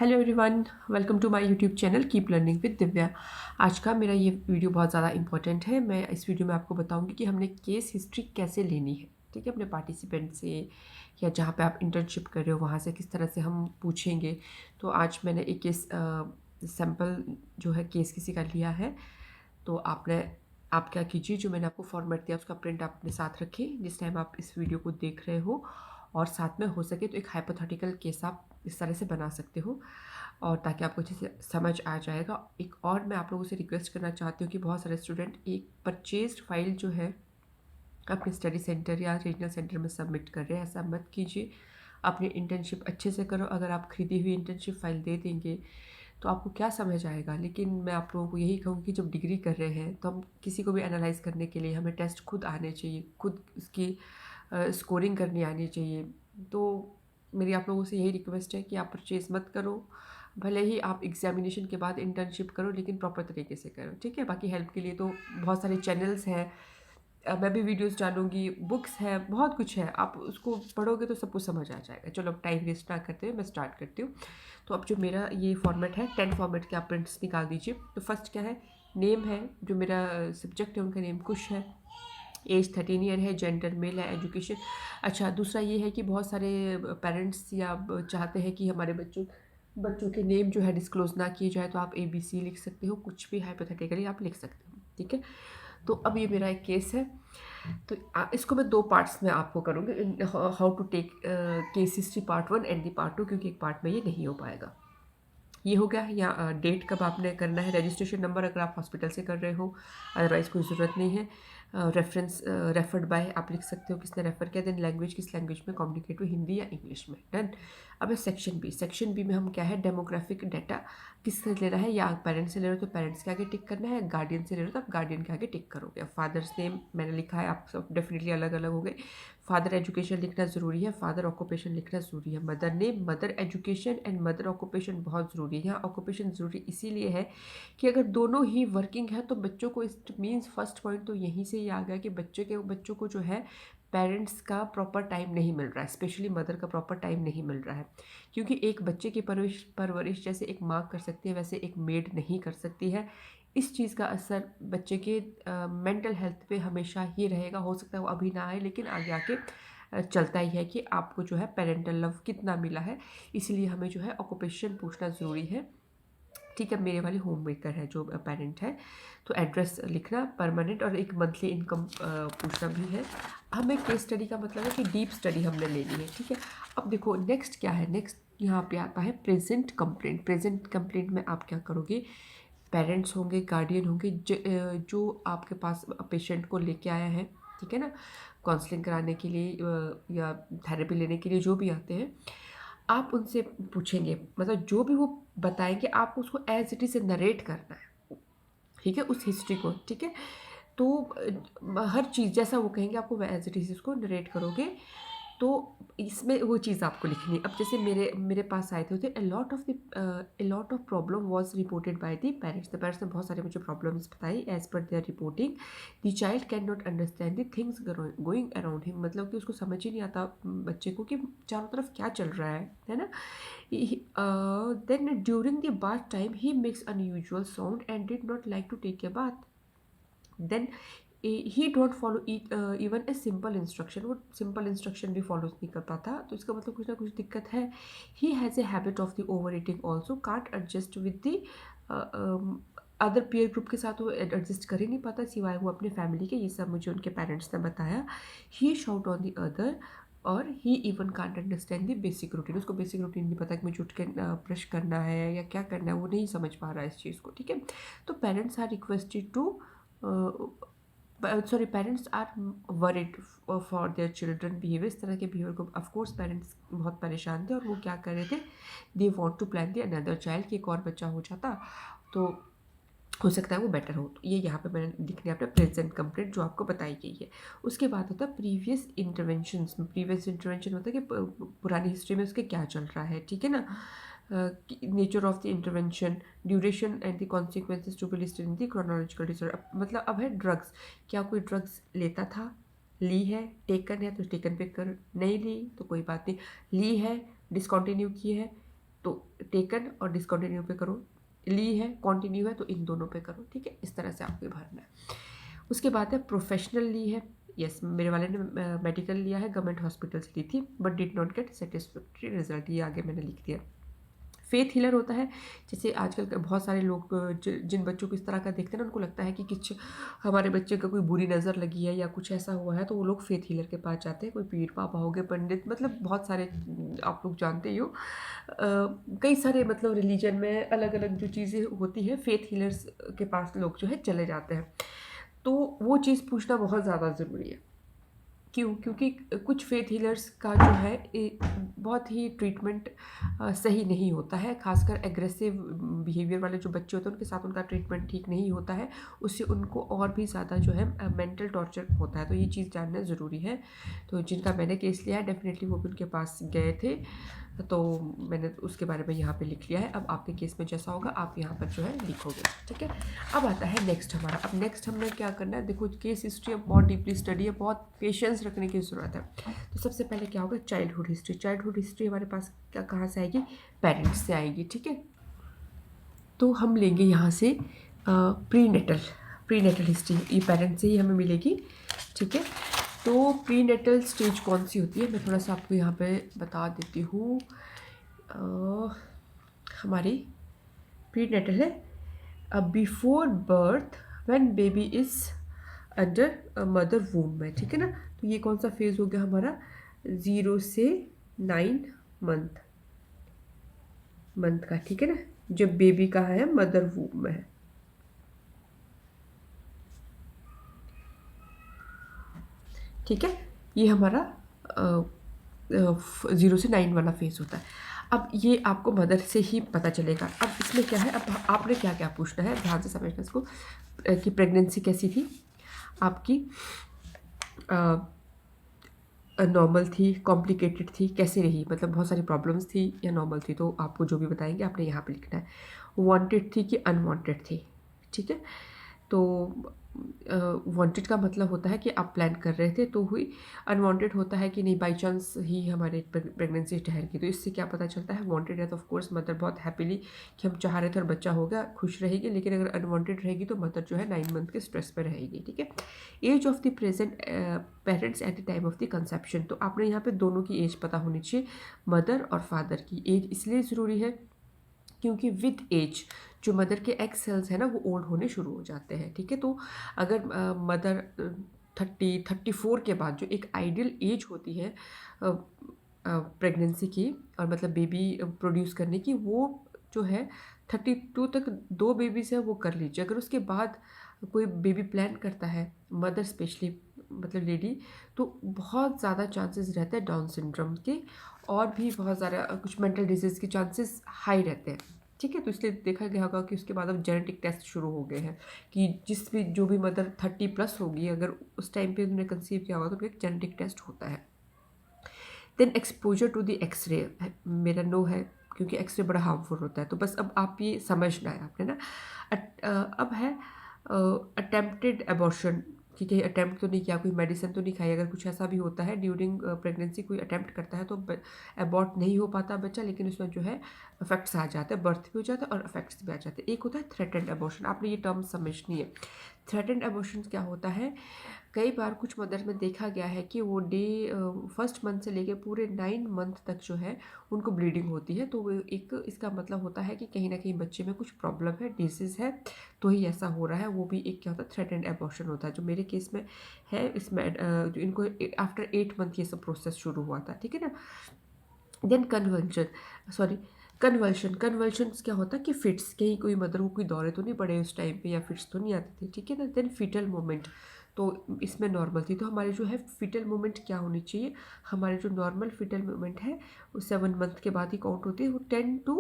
Hello everyone, welcome to my YouTube channel keep learning with Divya. आज का मेरा ये वीडियो बहुत ज़्यादा इंपॉर्टेंट है। मैं इस वीडियो में आपको बताऊंगी कि हमने केस हिस्ट्री कैसे लेनी है, ठीक है, अपने पार्टिसिपेंट से या जहाँ पे आप इंटर्नशिप कर रहे हो वहाँ से किस तरह से हम पूछेंगे। तो आज मैंने एक केस सैम्पल जो है केस किसी का लिया है। तो आप क्या कीजिए, जो मैंने आपको फॉर्मेट दिया उसका प्रिंट आप अपने साथ रखिए जिस टाइम आप इस वीडियो को देख रहे हो, और साथ में हो सके तो एक हाइपोथेटिकल केस आप इस तरह से बना सकते हो, और ताकि आपको अच्छे से समझ आ जाएगा। एक और मैं आप लोगों से रिक्वेस्ट करना चाहती हूँ कि बहुत सारे स्टूडेंट एक परचेज्ड फाइल जो है अपने स्टडी सेंटर या रीजनल सेंटर में सबमिट कर रहे हैं। ऐसा मत कीजिए, अपनी इंटर्नशिप अच्छे से करो। अगर आप खरीदी हुई इंटर्नशिप फाइल दे देंगे तो आपको क्या समझ आएगा। लेकिन मैं आप लोगों को यही कहूँगी कि जब डिग्री कर रहे हैं तो हम किसी को भी एनालाइज करने के लिए हमें टेस्ट खुद आने चाहिए, खुद उसकी स्कोरिंग करनी आनी चाहिए। तो मेरी आप लोगों से यही रिक्वेस्ट है कि आप परचेज मत करो, भले ही आप एग्जामिनेशन के बाद इंटर्नशिप करो लेकिन प्रॉपर तरीके से करो, ठीक है। बाकी हेल्प के लिए तो बहुत सारे चैनल्स हैं, मैं भी वीडियोस डालूंगी, बुक्स है, बहुत कुछ है, आप उसको पढ़ोगे तो सब कुछ समझ आ जाएगा। चलो अब टाइम वेस्ट ना करते हुए मैं स्टार्ट करती हूँ। तो अब जो मेरा ये फॉर्मेट है 10 फॉर्मेट के आप प्रिंट्स निकाल दीजिए। तो फर्स्ट क्या है, नेम है, जो मेरा सब्जेक्ट है उनका नेम कुश है, एज 13 ईयर है, जेंडर मेल है, एजुकेशन। अच्छा, दूसरा ये है कि बहुत सारे पेरेंट्स या चाहते हैं कि हमारे बच्चों बच्चों के नेम जो है डिस्क्लोज ना किए जाए, तो आप ABC लिख सकते हो, कुछ भी हाइपोथेटिकली आप लिख सकते हो, ठीक है। तो अब ये मेरा एक केस है। तो इसको मैं दो पार्ट्स में आपको करूँगी, how to take case history part 1 and the part 2, क्योंकि एक पार्ट में ये नहीं हो पाएगा। ये हो गया। या डेट कब आपने करना है, रजिस्ट्रेशन नंबर अगर आप हॉस्पिटल से कर रहे हो, अदरवाइज़ कोई ज़रूरत नहीं है। रेफरेंस रेफर्ड बाय आप लिख सकते हो, किसने रेफ़र किया। देन लैंग्वेज, किस लैंग्वेज में कम्युनिकेट हो, हिंदी या इंग्लिश में। डन। अब है सेक्शन बी में हम क्या है, डेमोग्राफिक डाटा किससे लेना है, या पेरेंट्स से ले रहे हो तो पेरेंट्स के आगे टिक करना है, गार्डियन से ले रहे हो तो आप गार्डियन के आगे टिक करोगे। फादर्स नेम मैंने लिखा है, आप सब डेफिनेटली अलग अलग हो गए। फादर एजुकेशन लिखना ज़रूरी है, फादर ऑक्यूपेशन लिखना ज़रूरी है। Mother name, mother education and mother occupation बहुत ज़रूरी है। यहाँ ऑक्यूपेशन ज़रूरी इसीलिए है कि अगर दोनों ही वर्किंग है तो बच्चों को, इट मीन्स फर्स्ट पॉइंट तो यहीं से ही आ गया कि बच्चों को जो है पेरेंट्स का प्रॉपर टाइम नहीं मिल रहा है, स्पेशली मदर का प्रॉपर टाइम नहीं मिल रहा है। क्योंकि एक बच्चे की परवरिश जैसे एक माँ कर सकती है वैसे एक मेड नहीं कर सकती है। इस चीज़ का असर बच्चे के मेंटल हेल्थ पे हमेशा ही रहेगा। हो सकता है वो अभी ना आए लेकिन आगे आके चलता ही है कि आपको जो है पेरेंटल लव कितना मिला है। इसलिए हमें जो है ऑक्यूपेशन पूछना ज़रूरी है, ठीक है। मेरे वाली होम मेकर है जो पेरेंट है, तो एड्रेस लिखना, परमानेंट, और एक मंथली इनकम पूछना भी है। हमें केस स्टडी का मतलब है कि डीप स्टडी हमने लेनी है, ठीक है। अब देखो नेक्स्ट क्या है, नेक्स्ट यहाँ पे आता है प्रेजेंट कंप्लेंट। प्रेजेंट कंप्लेंट में आप क्या करोगे, पेरेंट्स होंगे, गार्डियन होंगे, जो आपके पास पेशेंट को लेके आया है, ठीक है ना, काउंसलिंग कराने के लिए या थेरेपी लेने के लिए जो भी आते हैं, आप उनसे पूछेंगे, मतलब जो भी वो बताएंगे आपको उसको एज इट इज़ नरेट करना है, ठीक है, उस हिस्ट्री को, ठीक है। तो हर चीज़ जैसा वो कहेंगे आपको एज इट इज़ उसको नरेट करोगे। तो इसमें वो चीज़ आपको लिखनी है। अब जैसे मेरे मेरे पास आए थे, तो a lot of problem was reported by the parents ने बहुत सारे मुझे प्रॉब्लम्स बताई। As per their reporting the child can not understand the things going around him, मतलब कि उसको समझ ही नहीं आता बच्चे को कि चारों तरफ क्या चल रहा है ना। Then during the bath time he makes unusual sound and did not like to take a bath. Then he don't follow even a simple instruction, वो सिंपल इंस्ट्रक्शन भी फॉलो नहीं करता था, तो इसका मतलब कुछ ना कुछ दिक्कत है। He has a habit of the over eating also, can't adjust with the other peer group के साथ वो एडजस्ट कर ही नहीं पाता सिवाय वो अपने फैमिली के। ये सब मुझे उनके पेरेंट्स ने बताया। He shout on the other, और he even can't understand the basic routine, उसको बेसिक रूटीन नहीं पता कि मुझे उठ के ब्रश करना है या क्या करना है, वो नहीं समझ पा रहा है इस चीज़ को, ठीक है। तो parents are requested to parents are worried for their children behaviour. इस तरह के बिहेवियर को ऑफकोर्स पेरेंट्स बहुत परेशान थे, और वो क्या कर रहे थे, they want to plan the another child, कि एक और बच्चा हो जाता तो हो सकता है वो बेटर हो। तो ये यहाँ पे मैंने लिखने अपना प्रेजेंट कंप्लेंट जो आपको बताई गई है। उसके बाद होता है प्रीवियस इंटरवेंशन। प्रीवियस इंटरवेंशन होता है कि पुरानी हिस्ट्री में उसके क्या चल रहा है, ठीक है ना। Nature of the intervention, duration and the consequences to be listed in the chronological disorder. मतलब अब है ड्रग्स, क्या कोई ड्रग्स लेता था, ली है, टेकन है तो टेकन पे कर, नहीं ली तो कोई बात नहीं, ली है, डिसकंटिन्यू की है, तो टेकन और डिसकंटिन्यू पे करो, ली है कॉन्टिन्यू है तो इन दोनों पे करो, ठीक है। इस तरह से आपको भरना है। उसके बाद है प्रोफेशनल ली है। यस, मेरे वाले ने मेडिकल लिया है, गवर्नमेंट हॉस्पिटल से ली थी, but did not gate satisfactory result, ये आगे मैंने लिख दिया। फेथ हीलर होता है, जैसे आजकल बहुत सारे लोग जिन बच्चों को इस तरह का देखते हैं ना, उनको लगता है कि कुछ हमारे बच्चे का कोई बुरी नज़र लगी है या कुछ ऐसा हुआ है, तो वो लोग फेथ हीलर के पास जाते हैं। कोई पीर पापा हो गए, पंडित, मतलब बहुत सारे आप लोग जानते ही हो। कई सारे मतलब रिलीजन में अलग अलग जो चीज़ें होती है, फेथ हीलर्स के पास लोग जो है चले जाते हैं। तो वो चीज़ पूछना बहुत ज़्यादा ज़रूरी है। क्यों? क्योंकि कुछ फेथ हीलर्स का जो है बहुत ही ट्रीटमेंट सही नहीं होता है, खासकर एग्रेसिव बिहेवियर वाले जो बच्चे होते हैं उनके साथ उनका ट्रीटमेंट ठीक नहीं होता है, उससे उनको और भी ज़्यादा जो है मेंटल टॉर्चर होता है। तो ये चीज़ जानना ज़रूरी है। तो जिनका मैंने केस लिया है डेफिनेटली वो भी उनके पास गए थे, तो मैंने उसके बारे में यहाँ पे लिख लिया है। अब आपके केस में जैसा होगा आप यहाँ पर जो है लिखोगे, ठीक है। अब आता है नेक्स्ट हमारा। अब नेक्स्ट हमने क्या करना है, देखो केस हिस्ट्री अब बहुत डीपली स्टडी है, बहुत पेशेंस रखने की ज़रूरत है। तो सबसे पहले क्या होगा, चाइल्डहुड हिस्ट्री। चाइल्डहुड हिस्ट्री हमारे पास क्या कहाँ से आएगी, पेरेंट्स से आएगी, ठीक है। तो हम लेंगे यहाँ से प्री नेटल हिस्ट्री, ये पेरेंट्स से ही हमें मिलेगी, ठीक है। तो प्री नेटल स्टेज कौन सी होती है, मैं थोड़ा सा आपको यहाँ पे बता देती हूँ। हमारी प्री नेटल है before birth when baby is under mother womb में, ठीक है ना। तो ये कौन सा फेज़ हो गया हमारा, 0 से 9 मंथ का, ठीक है ना, जब बेबी कहाँ है, मदर वूम में है। ठीक है, ये हमारा 0 से 9 वाला फेज़ होता है। अब ये आपको मदर से ही पता चलेगा। अब इसमें क्या है, अब आपने क्या क्या पूछना है, ध्यान से समझना इसको, कि प्रेगनेंसी कैसी थी आपकी, नॉर्मल थी, कॉम्प्लिकेटेड थी, कैसे रही, मतलब बहुत सारी प्रॉब्लम्स थी या नॉर्मल थी, तो आपको जो भी बताएंगे आपने यहाँ पे लिखना है। वांटेड थी कि अनवांटेड थी, ठीक है। तो वांटेड का मतलब होता है कि आप प्लान कर रहे थे तो हुई, अनवांटेड होता है कि नहीं बाई चांस ही हमारे प्रेगनेंसी ठहर गई। तो इससे क्या पता चलता है, वांटेड है तो ऑफ कोर्स मदर बहुत हैप्पीली कि हम चाह रहे थे और बच्चा हो गया, खुश रहेगी, लेकिन अगर अनवांटेड रहेगी तो मदर जो है 9 मंथ के स्ट्रेस पर रहेगी, ठीक है। Age of the present parents at the time of the conception, तो आपने यहाँ पे दोनों की एज पता होनी चाहिए, मदर और फादर की एज इसलिए ज़रूरी है क्योंकि विद एज जो मदर के एग सेल्स हैं ना वो ओल्ड होने शुरू हो जाते हैं, ठीक है। तो अगर मदर 34 के बाद जो एक आइडियल एज होती है प्रेगनेंसी की, और मतलब बेबी प्रोड्यूस करने की, वो जो है 32 तक 2 बेबीज़ है वो कर लीजिए। अगर उसके बाद कोई बेबी प्लान करता है मदर स्पेशली, मतलब लेडी, तो बहुत ज़्यादा चांसेस रहते हैं डाउन सिंड्रोम के, और भी बहुत ज़्यादा कुछ मेंटल डिजीज़ के चांसेस हाई रहते हैं, ठीक है। तो इसलिए देखा गया होगा कि उसके बाद अब जेनेटिक टेस्ट शुरू हो गए हैं कि जो भी मदर 30+ होगी, अगर उस टाइम पे उन्होंने कंसीव किया होगा तो एक जेनेटिक टेस्ट होता है। Then exposure to the x-ray, मेरा नो है क्योंकि एक्सरे बड़ा हार्मफुल होता है, तो बस अब आप ये समझना है आपने ना। अब है अटेम्प्टेड एबॉर्शन, कि कहीं अटैम्प्ट तो नहीं किया, कोई मेडिसिन तो नहीं खाई। अगर कुछ ऐसा भी होता है ड्यूरिंग प्रेगनेंसी, कोई अटैम्प्ट करता है तो अबॉर्ट नहीं हो पाता बच्चा, लेकिन उसमें जो है इफेक्ट्स आ जाते हैं, बर्थ भी हो जाता है और इफेक्ट्स भी आ जाते हैं। एक होता है थ्रेटेंड एबॉर्शन, आपने ये टर्म समझनी है। थ्रेटेंड एबॉर्शन क्या होता है, कई बार कुछ मदर में देखा गया है कि वो फर्स्ट मंथ से लेके पूरे 9 मंथ तक जो है उनको ब्लीडिंग होती है। तो वो एक इसका मतलब होता है कि कहीं ना कहीं बच्चे में कुछ प्रॉब्लम है, डिजीज़ है, तो ही ऐसा हो रहा है। वो भी एक क्या होता है, थ्रेटेंड एबॉर्शन होता है, जो मेरे केस में है। इसमें जो इनको आफ्टर 8 मंथ ये सब प्रोसेस शुरू हुआ था, ठीक है ना। देन कन्वर्शन क्या होता है कि फिट्स, कहीं कोई मदर को कोई दौरे तो नहीं पड़े उस टाइम पे, या फिट्स तो नहीं आते थे, ठीक है ना। देन फीटल मोमेंट, तो इसमें नॉर्मल थी। तो हमारे जो है फीटल मोमेंट क्या होनी चाहिए, हमारे जो नॉर्मल फीटल मोमेंट है वो 7 मंथ के बाद ही काउंट होती है, वो 10 to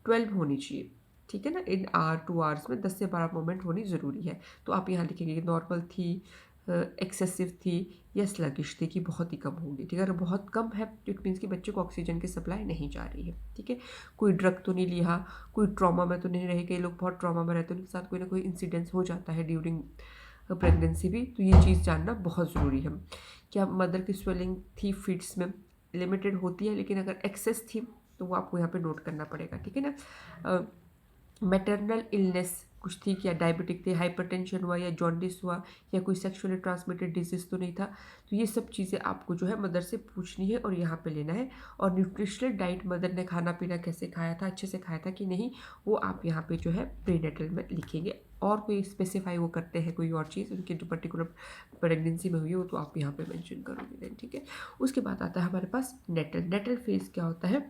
12 होनी चाहिए, ठीक है ना। इन 2 आवर्स में 10 से 12 मोमेंट होनी ज़रूरी है। तो आप यहाँ लिखेंगे कि नॉर्मल थी, एक्सेसिव थी, या स्लगिश थी, कि बहुत ही कम होगी, ठीक है। अगर बहुत कम है तो इट मीन्स कि बच्चे को ऑक्सीजन की सप्लाई नहीं जा रही है, ठीक है। कोई ड्रग तो नहीं लिया, कोई ट्रॉमा में तो नहीं रहे, कई लोग बहुत ट्रॉमा में रहते हैं, उनके साथ कोई ना कोई इंसिडेंस हो जाता है ड्यूरिंग प्रेगनेंसी भी। तो ये चीज़ जानना बहुत ज़रूरी है। क्या मदर की स्वेलिंग थी, फीट्स में लिमिटेड होती है, लेकिन अगर एक्सेस थी तो वो आपको यहाँ पे नोट करना पड़ेगा, ठीक है ना। मैटरनल इलनेस कुछ थी क्या, डायबिटिक थे, हाइपरटेंशन हुआ या जॉन्डिस हुआ या कोई सेक्सुअली ट्रांसमिटेड डिजीज तो नहीं था। तो ये सब चीज़ें आपको जो है मदर से पूछनी है और यहाँ पे लेना है। और न्यूट्रिशनल डाइट, मदर ने खाना पीना कैसे खाया था, अच्छे से खाया था कि नहीं, वो आप यहाँ पे जो है प्रीनेटल में लिखेंगे। और कोई स्पेसिफाई वो करते हैं कोई और चीज़ उनकी जो पर्टिकुलर प्रेगनेंसी में हुई हो तो आप यहाँ पे मेंशन करोगे देन, ठीक है। उसके बाद आता है हमारे पास नेटल। नेटल फेज क्या होता है,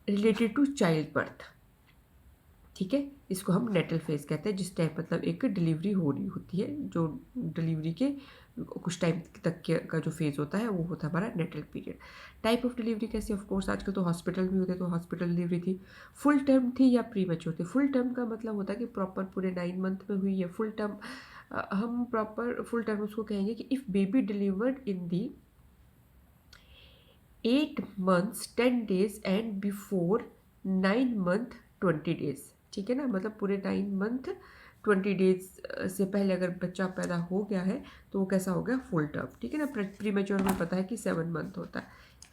रिलेटेड टू चाइल्ड बर्थ, ठीक है। इसको हम नेटल फेज कहते हैं, जिस टाइम मतलब एक डिलीवरी हो रही होती है, जो डिलीवरी के कुछ टाइम तक का जो फेज होता है वो होता है हमारा natal period. Type of delivery कैसे, ऑफ कोर्स आजकल तो हॉस्पिटल में होते, तो हॉस्पिटल डिलीवरी थी। फुल टर्म थी या प्री मैच्योर थी। फुल टर्म का मतलब होता है कि प्रॉपर पूरे 9 मंथ में हुई है फुल टर्म। हम प्रॉपर फुल टर्म उसको कहेंगे कि if baby delivered in the 8 months 10 days and before 9 month 20 days, ठीक है ना। मतलब पूरे 9 मंथ 20 डेज से पहले अगर बच्चा पैदा हो गया है तो वो कैसा हो गया, फुल टर्म, ठीक है ना। प्री मैच्योर में पता है कि 7 मंथ होता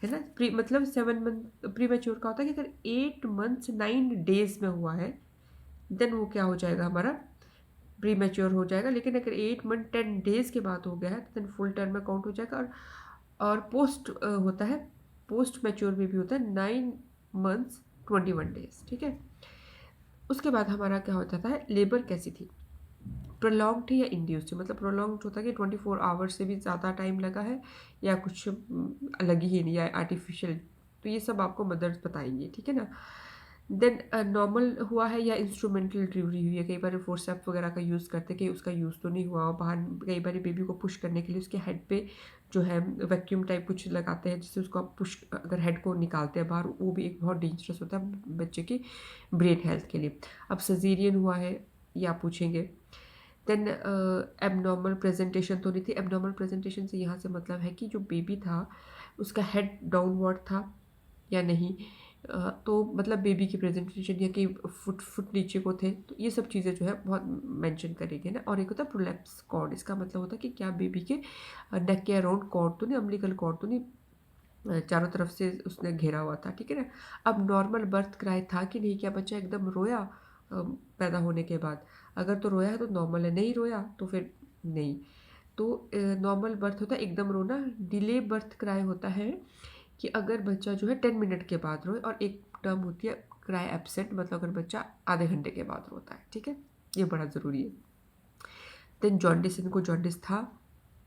है ना। प्री मतलब 7 मंथ प्री मैच्योर का होता है कि अगर 8 मंथ्स 9 डेज में हुआ है देन वो क्या हो जाएगा, हमारा प्री मैच्योर हो जाएगा। लेकिन अगर 8 मंथ 10 डेज के बाद हो गया है तो देन फुल टर्म में काउंट हो जाएगा। और पोस्ट होता है, पोस्ट मैच्योर में भी होता है 9 मंथ्स 21 डेज, ठीक है। उसके बाद हमारा क्या होता था, लेबर कैसी थी, प्रोलॉन्ग थी या इंड्यूस्ड थी। मतलब प्रोलॉन्ग होता है कि 24 आवर्स से भी ज़्यादा टाइम लगा है या कुछ अलग ही नहीं, या आर्टिफिशियल। तो ये सब आपको मदर्स बताएंगे, ठीक है ना। देन नॉर्मल हुआ है या इंस्ट्रूमेंटल डिलीवरी हुई है। कई बार फोर्सेप्स वगैरह का यूज़ करते हैं कि उसका यूज़ तो नहीं हुआ हो बाहर। कई बार बेबी को पुश करने के लिए उसके हेड पे जो है वैक्यूम टाइप कुछ लगाते हैं, जिससे उसको आप पुश अगर हेड को निकालते हैं बाहर, वो भी एक बहुत डेंजरस होता है बच्चे की ब्रेन हेल्थ के लिए। अब सजीरियन हुआ है या पूछेंगे। देन एबनॉर्मल प्रेजेंटेशन तो नहीं थी। एबनॉर्मल प्रेजेंटेशन से यहाँ से मतलब है कि जो बेबी था उसका हेड डाउनवर्ड था या नहीं। तो मतलब बेबी की प्रेजेंटेशन या कि फुट नीचे को थे, तो ये सब चीज़ें जो है बहुत मेंशन करेंगे ना। और एक होता है प्रोलैप्स कॉर्ड। इसका मतलब होता है कि क्या बेबी के नेक के अराउंड कॉर्ड तो नहीं, अम्बिलिकल कॉर्ड तो नहीं चारों तरफ से उसने घेरा हुआ था, ठीक है ना। अब नॉर्मल बर्थ क्राई था कि नहीं, क्या बच्चा एकदम रोया पैदा होने के बाद। अगर तो रोया है तो नॉर्मल है, नहीं रोया तो फिर नहीं। तो नॉर्मल बर्थ होता है एकदम रोना। डिले बर्थ क्राई होता है कि अगर बच्चा जो है 10 मिनट के बाद रोए। और एक टर्म होती है क्राई एब्सेंट, मतलब अगर बच्चा आधे घंटे के बाद रोता है, ठीक है। ये बड़ा ज़रूरी है। देन जॉन्डिस, इनको जॉन्डिस था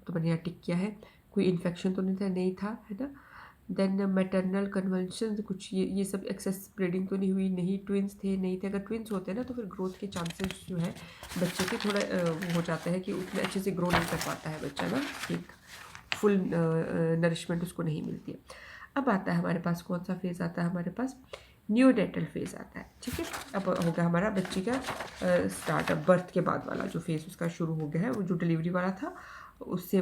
तो मैंने यहाँ टिक किया है। कोई इन्फेक्शन तो नहीं था, नहीं था, है ना। देन मैटरनल कन्वल्शन कुछ, ये सब एक्सेस ब्लीडिंग तो नहीं हुई, नहीं। ट्विंस थे, नहीं थे। अगर ट्विंस होते हैं ना तो फिर ग्रोथ के चांसेस जो है बच्चे के थोड़ा वो हो जाते हैं कि उतने अच्छे से ग्रो नहीं कर पाता है बच्चा ना, एक फुल नरिशमेंट उसको नहीं मिलती है। अब आता है हमारे पास कौन सा फेज़ आता है, हमारे पास न्यूनेटल फेज़ आता है, ठीक है। अब हो गया हमारा बच्चे का स्टार्ट, अब बर्थ के बाद वाला जो फेज़ उसका शुरू हो गया है, वो जो डिलीवरी वाला था उससे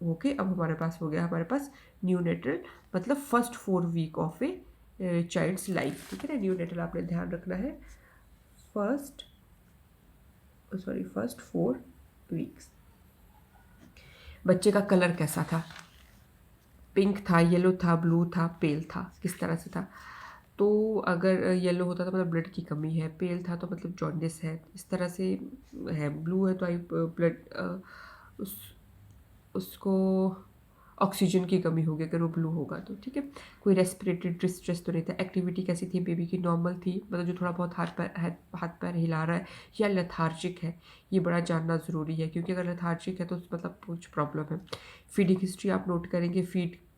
होके अब हमारे पास हो गया, हमारे पास न्यूनेटल मतलब first 4 week of a child's life, ठीक है ना। न्यूनेटल आपने ध्यान रखना है, फर्स्ट 4 वीक्स। बच्चे का कलर कैसा था, पिंक था, येलो था, ब्लू था, पेल था, किस तरह से था। तो अगर येलो होता था मतलब ब्लड की कमी है, पेल था तो मतलब जॉन्डिस है, इस तरह से है। ब्लू है तो आई ब्लड उस उसको ऑक्सीजन की कमी होगी अगर वो ब्लू होगा तो, ठीक है। कोई रेस्पिरेटरी डिस्ट्रेस तो नहीं था। एक्टिविटी कैसी थी बेबी की, नॉर्मल थी, मतलब जो थोड़ा बहुत हाथ पैर हिला रहा है या लेथार्जिक है, ये बड़ा जानना ज़रूरी है। क्योंकि अगर लेथार्जिक है तो मतलब कुछ प्रॉब्लम है। फीडिंग हिस्ट्री आप नोट करेंगे,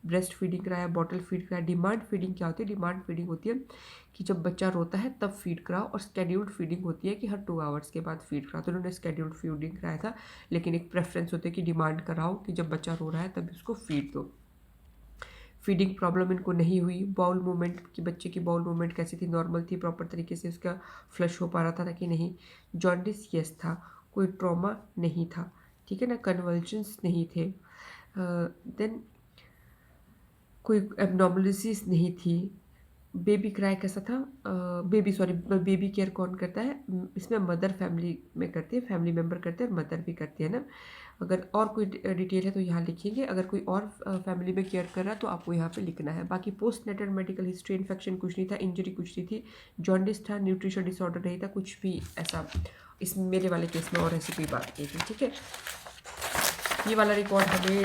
ब्रेस्ट फीडिंग कराया, बॉटल फीड कराया। डिमांड फीडिंग क्या होती है, डिमांड फीडिंग होती है कि जब बच्चा रोता है तब फीड कराओ। और स्केड्यूल्ड फीडिंग होती है कि हर 2 आवर्स के बाद फीड कराओ। तो उन्होंने स्केड्यूल्ड फीडिंग कराया था, लेकिन एक प्रेफरेंस होती है कि डिमांड कराओ कि जब बच्चा रो रहा है तभी उसको फीड दो। फीडिंग प्रॉब्लम इनको नहीं हुई। बाउल मूवमेंट की, बच्चे की बाउल मूवमेंट कैसी थी, नॉर्मल थी, प्रॉपर तरीके से उसका फ्लश हो पा रहा था कि नहीं। जॉन्डिस यस था, कोई ट्रॉमा नहीं था, ठीक है ना। कन्वल्जन्स नहीं थे। देन कोई एबनॉर्मलिटीज नहीं थी। बेबी क्राई कैसा था, बेबी केयर कौन करता है इसमें, मदर फैमिली में करती है, फैमिली मेम्बर करते हैं और मदर भी करती है ना। अगर और कोई डिटेल है तो यहाँ लिखेंगे, अगर कोई और फैमिली में केयर कर रहा है तो आपको यहाँ पे लिखना है। बाकी post natal medical history, infection कुछ नहीं था, इंजरी कुछ नहीं थी, जॉन्डिस था, न्यूट्रिशन डिसऑर्डर नहीं था, कुछ भी ऐसा इस मेरे वाले केस में और ऐसी कोई बात नहीं थी। ठीक है, ये वाला रिकॉर्ड हमें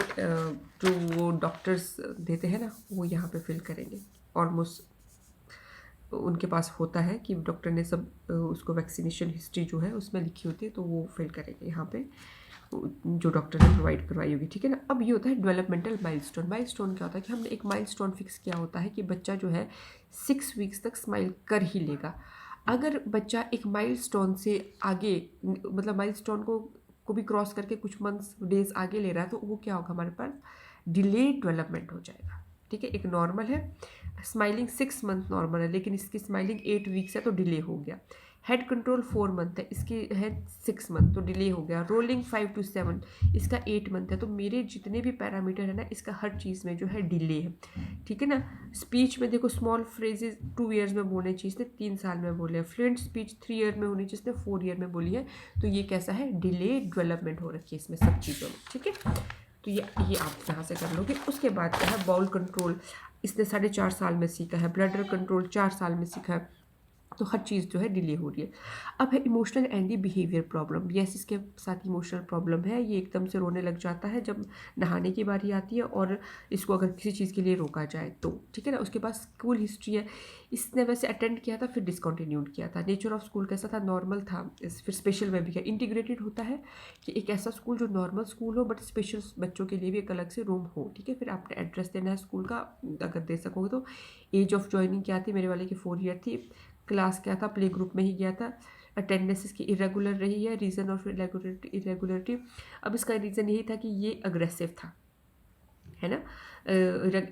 जो वो डॉक्टर्स देते हैं ना वो यहाँ पे फिल करेंगे। ऑलमोस्ट उनके पास होता है कि डॉक्टर ने सब उसको वैक्सीनेशन हिस्ट्री जो है उसमें लिखी होती है, तो वो फिल करेंगे यहाँ पे जो डॉक्टर ने प्रोवाइड करवाई होगी। ठीक है ना। अब ये होता है डेवलपमेंटल माइलस्टोन। माइलस्टोन क्या होता है कि हमने एक माइलस्टोन फिक्स किया होता है कि बच्चा जो है 6 वीक्स तक स्माइल कर ही लेगा। अगर बच्चा एक माइलस्टोन से आगे, मतलब माइलस्टोन को भी क्रॉस करके कुछ मंथ्स डेज आगे ले रहा है, तो वो क्या होगा, हमारे पास डिलेड डेवलपमेंट हो जाएगा। ठीक है, एक नॉर्मल है स्माइलिंग 6 मंथ नॉर्मल है, लेकिन इसकी स्माइलिंग 8 वीक्स है तो डिले हो गया। हेड कंट्रोल 4 मंथ है, इसकी है 6 मंथ तो डिले हो गया। रोलिंग 5 to 7 इसका 8 मंथ है। तो मेरे जितने भी पैरामीटर है ना, इसका हर चीज़ में जो है डिले है। ठीक है ना। स्पीच में देखो, स्मॉल फ्रेजेस 2 ईयर्स में बोलने चाहिए, इसने 3 साल में बोले हैं। फ्लुएंट स्पीच 3 ईयर में होनी चाहिए, इसने 4 ईयर में बोली है। तो ये कैसा है, डिले डेवलपमेंट हो रखी है इसमें सब चीज़ों में। ठीक है, तो ये आप यहाँ से कर लोगे। उसके बाद क्या है, बाउल कंट्रोल इसने 4.5 साल में सीखा है। ब्लडर कंट्रोल 4 साल में सीखा है। तो हर चीज़ जो है डिले हो रही है। अब है emotional and the behaviour problem. Yes, इसके साथ इमोशनल प्रॉब्लम है। ये एकदम से रोने लग जाता है जब नहाने की बारी आती है और इसको अगर किसी चीज़ के लिए रोका जाए तो। ठीक है ना। उसके पास स्कूल हिस्ट्री है, इसने वैसे अटेंड किया था फिर डिसकंटिन्यूड किया था। नेचर ऑफ स्कूल कैसा था, नॉर्मल था, फिर स्पेशल में भी है। इंटीग्रेटेड होता है कि एक ऐसा स्कूल जो नॉर्मल स्कूल हो बट स्पेशल बच्चों के लिए भी एक अलग से रूम हो। ठीक है, फिर आपने एड्रेस देना है स्कूल का, अगर दे सकोगे तो। एज ऑफ ज्वाइनिंग क्या थी, मेरे वाले की 4 ईयर थी। क्लास क्या था, प्ले ग्रुप में ही गया था। अटेंडेंस इसकी इरेगुलर रही है। रीज़न ऑफ इरेगुलरिटी, अब इसका रीज़न यही था कि ये अग्रेसिव था, है ना।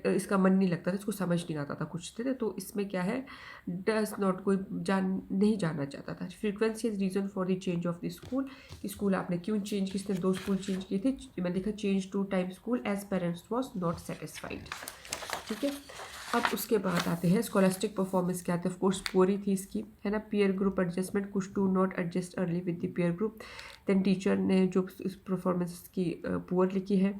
इसका मन नहीं लगता था, इसको समझ नहीं आता था कुछ थे। तो इसमें क्या है, डज नॉट, कोई नहीं जाना चाहता था। Frequency is reason for the change of the school. School आपने क्यों चेंज की, इसने 2 स्कूल चेंज किए थे। मैंने लिखा change 2 time school as parents was not satisfied. ठीक है, अब उसके बाद आते हैं स्कॉलस्टिक परफॉर्मेंस क्या था। ऑफकोर्स पूरी थी इसकी, है ना। पीयर ग्रुप एडजस्टमेंट, कुछ to not adjust early with the peer group. Then teacher ने जो इस परफॉर्मेंस की पुअर लिखी है।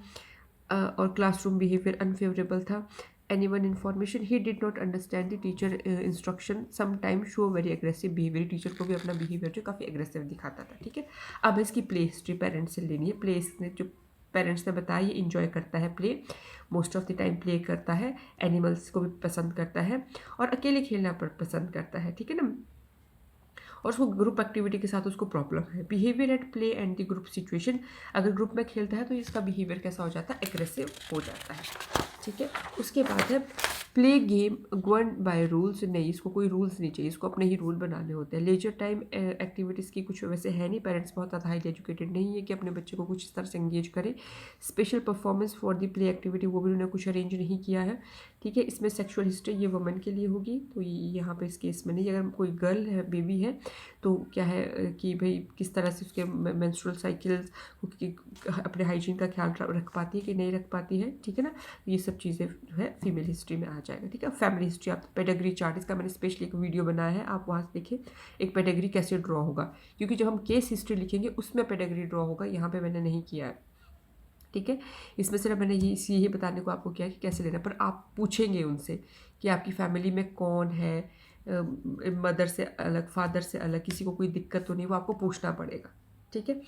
और क्लासरूम बिहेवियर अनफेवरेबल था। Anyone information, he did not understand the teacher instruction, some time show very aggressive behaviour. Teacher को भी अपना बिहेवियर जो काफ़ी एग्रेसिव दिखाता था। ठीक है, अब इसकी प्ले हिस्ट्री पेरेंट्स से लेनी है। प्ले इसने जो पेरेंट्स ने बताया, ये इंजॉय करता है play, most of the time play करता है, एनिमल्स को भी पसंद करता है और अकेले खेलना पसंद करता है। ठीक है ना। और उसको ग्रुप एक्टिविटी के साथ उसको प्रॉब्लम है। Behaviour at play and the group situation, अगर ग्रुप में खेलता है तो इसका बिहेवियर कैसा हो जाता है, एग्रेसिव हो जाता है। ठीक है, उसके बाद है play game govern by rules. नहीं, इसको कोई रूल्स नहीं चाहिए, इसको अपने ही रूल बनाने होते हैं। लेजर टाइम एक्टिविटीज़ की कुछ वैसे है नहीं, पेरेंट्स बहुत ज़्यादा हाईली एजुकेटेड नहीं है कि अपने बच्चे को कुछ इस तरह से एंगेज करें। Special performance for the play activity, वो भी उन्होंने कुछ अरेंज नहीं किया है। ठीक है, इसमें सेक्सुअल हिस्ट्री ये वुमेन के लिए होगी, तो यहाँ पे इस केस में नहीं। अगर कोई गर्ल है, बेबी है, तो क्या है कि भाई किस तरह से उसके मेंस्ट्रुअल साइकिल्स अपने हाइजीन का ख्याल रख पाती है कि नहीं रख पाती है। ठीक है ना, ये सब चीज़ें जो है फीमेल हिस्ट्री में आ जाएगा। ठीक है, फैमिली हिस्ट्री, आप पेडिग्री चार्ट, इसका मैंने स्पेशली एक वीडियो बनाया है, आप वहाँ से देखिए एक पेडिग्री कैसे ड्रॉ होगा, क्योंकि जब हम केस हिस्ट्री लिखेंगे उसमें पेडिग्री ड्रॉ होगा, यहाँ पे मैंने नहीं किया है। ठीक है, इसमें सिर्फ मैंने यही बताने को आपको किया कि कैसे लेना, पर आप पूछेंगे उनसे कि आपकी फैमिली में कौन है, मदर से अलग, फादर से अलग, किसी को कोई दिक्कत तो नहीं, वो आपको पूछना पड़ेगा। ठीक है,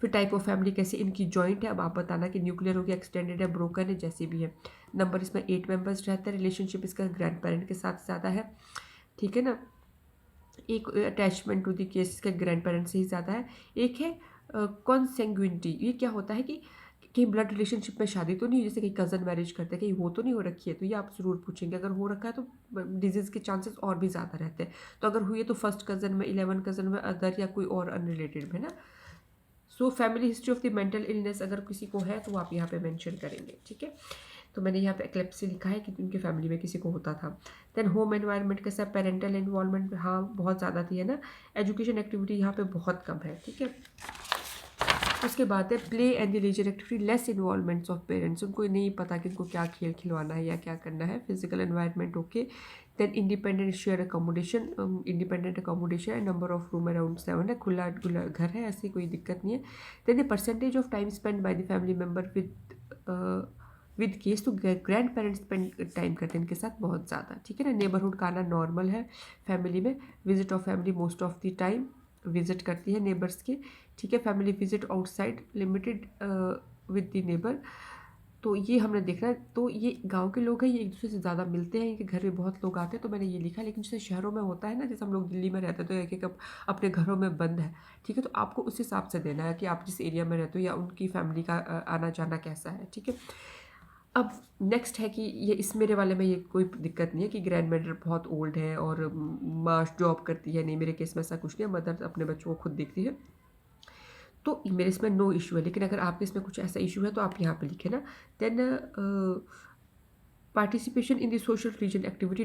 फिर टाइप ऑफ फैमिली कैसे, इनकी जॉइंट है, अब आप बताना कि न्यूक्लियर हो गया, एक्सटेंडेड है, ब्रोकन है, जैसे भी है। नंबर इसमें 8 मेंबर्स रहता है। रिलेशनशिप इसका ग्रैंड पेरेंट के साथ ज़्यादा है। ठीक है ना, एक अटैचमेंट टू द केस इसके ग्रैंड पेरेंट से ही ज़्यादा है। एक है कॉन्सेंग्युइनिटी, ये क्या होता है कि कहीं ब्लड रिलेशनशिप में शादी तो नहीं, जैसे कहीं कज़न मैरिज करते हैं, कहीं वो तो नहीं हो रखी है, तो ये आप ज़रूर पूछेंगे। अगर हो रखा है तो डिजीज़ के चांसेस और भी ज़्यादा रहते हैं। तो अगर हुई है तो फर्स्ट कज़न में, 11 कज़न में, अदर या कोई और अनरिलेटेड में ना। So family history of the mental illness अगर किसी को है तो आप यहाँ पे मेंशन करेंगे। ठीक है, तो मैंने यहाँ पे एपिलेप्सी लिखा है कि उनके फैमिली में किसी को होता था। देन होम एनवायरनमेंट कैसा, पेरेंटल इन्वॉल्वमेंट, हाँ बहुत ज़्यादा थी, है ना। एजुकेशन एक्टिविटी यहाँ पे बहुत कम है। ठीक है, उसके बाद है play and the leisure activity, less involvements of parents, उनको नहीं पता कि उनको क्या खेल खिलवाना है या क्या करना है। Physical environment okay. Then independent share accommodation, independent accommodation है, नंबर ऑफ रूम अराउंड 7 है, खुला खुला घर है, ऐसी कोई दिक्कत नहीं है। Then the percentage of time spend by the family member with case, तो ग्रैंड पेरेंट्स स्पेंड टाइम करते हैं इनके साथ बहुत ज़्यादा, ठीक है ना। नेबरहुड का आना नॉर्मल है फैमिली में। Visit of family most of the time visit करती है नेबर्स के, ठीक है। Family visit outside limited with the neighbour, तो ये हमने देखना है। तो ये गांव के लोग हैं, ये एक दूसरे से ज़्यादा मिलते हैं, इनके घर में बहुत लोग आते हैं, तो मैंने ये लिखा। लेकिन जैसे शहरों में होता है ना, जैसे हम लोग दिल्ली में रहते हैं तो एक एक अपने घरों में बंद है, ठीक है। तो आपको उस हिसाब से देना है कि आप जिस एरिया में रहते हो या उनकी फैमिली का आना जाना कैसा है, ठीक है। अब नेक्स्ट है कि ये इस मेरे वाले में ये कोई दिक्कत नहीं है कि ग्रैंड मदर बहुत ओल्ड है और माँ जॉब करती है, नहीं मेरे केस में ऐसा कुछ नहीं है, मदर अपने बच्चों को खुद देखती है, तो मेरे इसमें नो इशू है। लेकिन अगर आपके इसमें कुछ ऐसा इशू है तो आप यहाँ पे लिखें ना। Then participation in the social region activity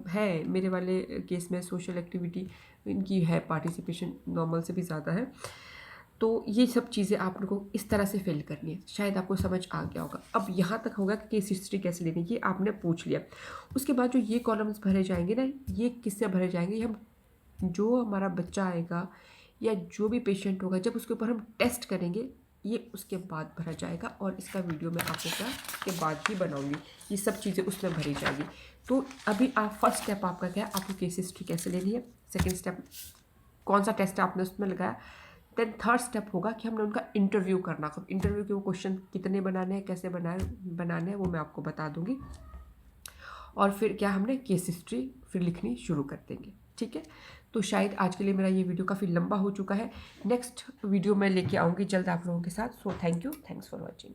है, मेरे वाले केस में सोशल एक्टिविटी इनकी है, पार्टिसिपेशन नॉर्मल से भी ज़्यादा है। तो ये सब चीज़ें आप लोगों को इस तरह से फिल करनी है, शायद आपको समझ आ गया होगा। अब यहाँ तक होगा कि केस हिस्ट्री कैसे लेनी है, आपने पूछ लिया। उसके बाद जो ये कॉलम्स भरे जाएंगे ना, ये किससे भरे जाएंगे, हम जो हमारा बच्चा आएगा या जो भी पेशेंट होगा, जब उसके ऊपर हम टेस्ट करेंगे, ये उसके बाद भरा जाएगा। और इसका वीडियो मैं आपको क्या के बाद ही बनाऊंगी, ये सब चीज़ें उसमें भरी जाएगी। तो अभी आप फर्स्ट स्टेप आपका क्या है, आपको केस हिस्ट्री कैसे लेनी है। सेकेंड स्टेप कौन सा टेस्ट आपने उसमें लगाया। देन थर्ड स्टेप होगा कि हमने उनका इंटरव्यू करना होगा। इंटरव्यू के वो क्वेश्चन कितने बनाने हैं, कैसे बनाने हैं, वो मैं आपको बता दूंगी। और फिर क्या हमने केस हिस्ट्री फिर लिखनी शुरू कर देंगे, ठीक है। तो शायद आज के लिए मेरा ये वीडियो काफ़ी लंबा हो चुका है। नेक्स्ट वीडियो मैं लेके आऊँगी जल्द आप लोगों के साथ। So thank you, thanks for watching.